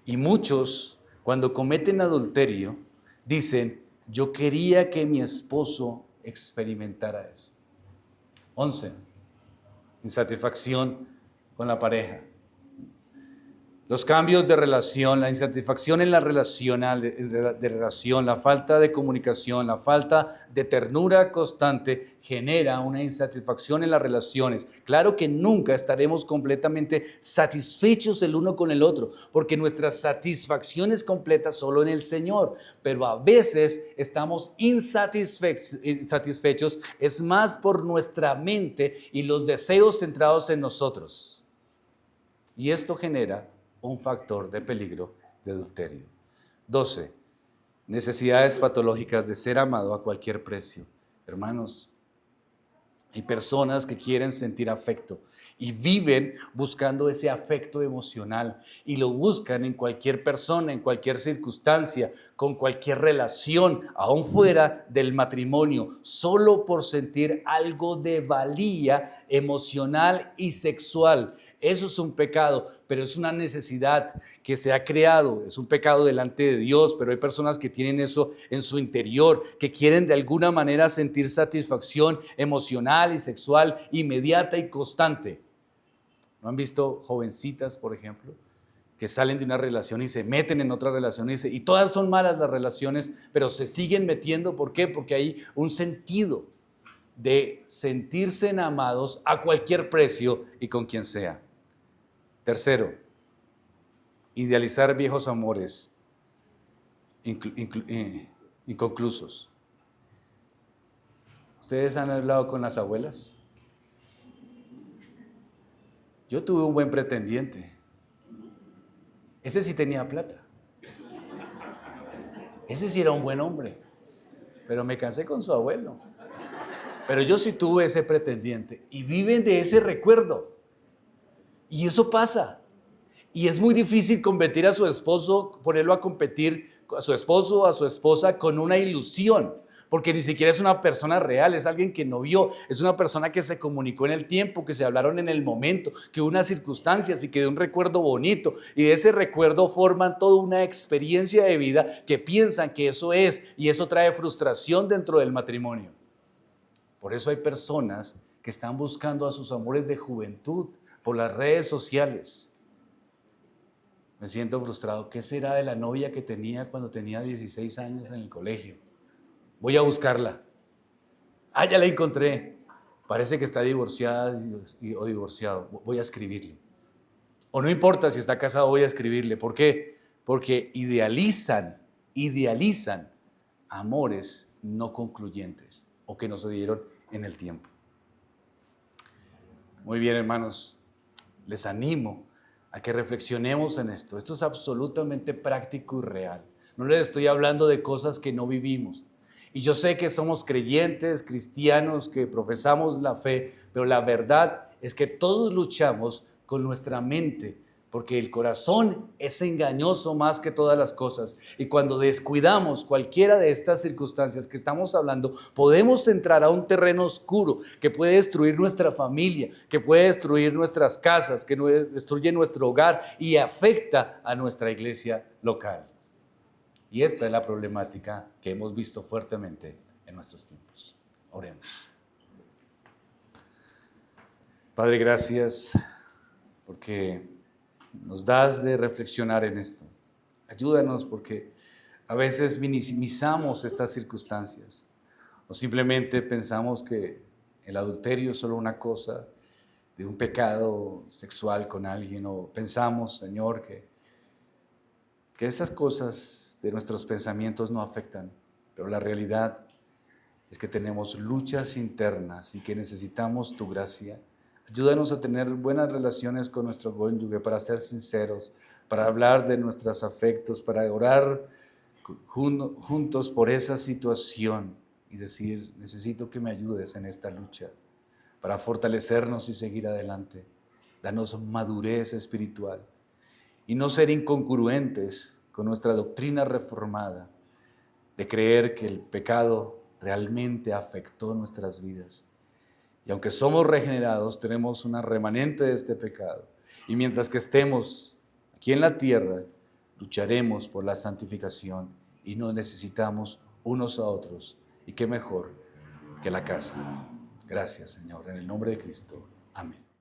Y muchos, cuando cometen adulterio, dicen: yo quería que mi esposo experimentara eso. 11. Insatisfacción con la pareja. Los cambios de relación, la insatisfacción en la relación, la falta de comunicación, la falta de ternura constante genera una insatisfacción en las relaciones. Claro que nunca estaremos completamente satisfechos el uno con el otro, porque nuestra satisfacción es completa solo en el Señor, pero a veces estamos insatisfechos, es más por nuestra mente y los deseos centrados en nosotros. Y esto genera un factor de peligro de adulterio. 12. Necesidades patológicas de ser amado a cualquier precio. Hermanos, hay personas que quieren sentir afecto y viven buscando ese afecto emocional y lo buscan en cualquier persona, en cualquier circunstancia, con cualquier relación, aún fuera del matrimonio, solo por sentir algo de valía emocional y sexual. Eso es un pecado, pero es una necesidad que se ha creado. Es un pecado delante de Dios, pero hay personas que tienen eso en su interior, que quieren de alguna manera sentir satisfacción emocional y sexual inmediata y constante. ¿No han visto jovencitas, por ejemplo, que salen de una relación y se meten en otra relación y todas son malas las relaciones, pero se siguen metiendo? ¿Por qué? Porque hay un sentido de sentirse amados a cualquier precio y con quien sea. Tercero, idealizar viejos amores inconclusos. ¿Ustedes han hablado con las abuelas? Yo tuve un buen pretendiente. Ese sí tenía plata. Ese sí era un buen hombre. Pero me casé con su abuelo. Pero yo sí tuve ese pretendiente. Y viven de ese recuerdo. Y eso pasa. Y es muy difícil competir a su esposo, ponerlo a competir a su esposo o a su esposa con una ilusión, porque ni siquiera es una persona real, es alguien que no vio, es una persona que se comunicó en el tiempo, que se hablaron en el momento, que hubo unas circunstancias y que de un recuerdo bonito, y de ese recuerdo forman toda una experiencia de vida que piensan que eso es, y eso trae frustración dentro del matrimonio. Por eso hay personas que están buscando a sus amores de juventud por las redes sociales. Me siento frustrado. ¿Qué será de la novia que tenía cuando tenía 16 años en el colegio? Voy a buscarla. Ah, ya la encontré. Parece que está divorciada o divorciado. Voy a escribirle. O no importa si está casado, voy a escribirle. ¿Por qué? Porque idealizan amores no concluyentes o que no se dieron en el tiempo. Muy bien, hermanos. Les animo a que reflexionemos en esto. Esto es absolutamente práctico y real. No les estoy hablando de cosas que no vivimos. Y yo sé que somos creyentes, cristianos, que profesamos la fe, pero la verdad es que todos luchamos con nuestra mente, porque el corazón es engañoso más que todas las cosas. Y cuando descuidamos cualquiera de estas circunstancias que estamos hablando, podemos entrar a un terreno oscuro que puede destruir nuestra familia, que puede destruir nuestras casas, que destruye nuestro hogar y afecta a nuestra iglesia local. Y esta es la problemática que hemos visto fuertemente en nuestros tiempos. Oremos. Padre, gracias porque nos das de reflexionar en esto. Ayúdanos porque a veces minimizamos estas circunstancias o simplemente pensamos que el adulterio es solo una cosa de un pecado sexual con alguien, o pensamos, Señor, que esas cosas de nuestros pensamientos no afectan, pero la realidad es que tenemos luchas internas y que necesitamos tu gracia. Ayúdanos a tener buenas relaciones con nuestro cónyuge, para ser sinceros, para hablar de nuestros afectos, para orar juntos por esa situación y decir, necesito que me ayudes en esta lucha para fortalecernos y seguir adelante. Danos madurez espiritual y no ser incongruentes con nuestra doctrina reformada de creer que el pecado realmente afectó nuestras vidas. Y aunque somos regenerados, tenemos una remanente de este pecado. Y mientras que estemos aquí en la tierra, lucharemos por la santificación y nos necesitamos unos a otros. Y qué mejor que la casa. Gracias, Señor, en el nombre de Cristo. Amén.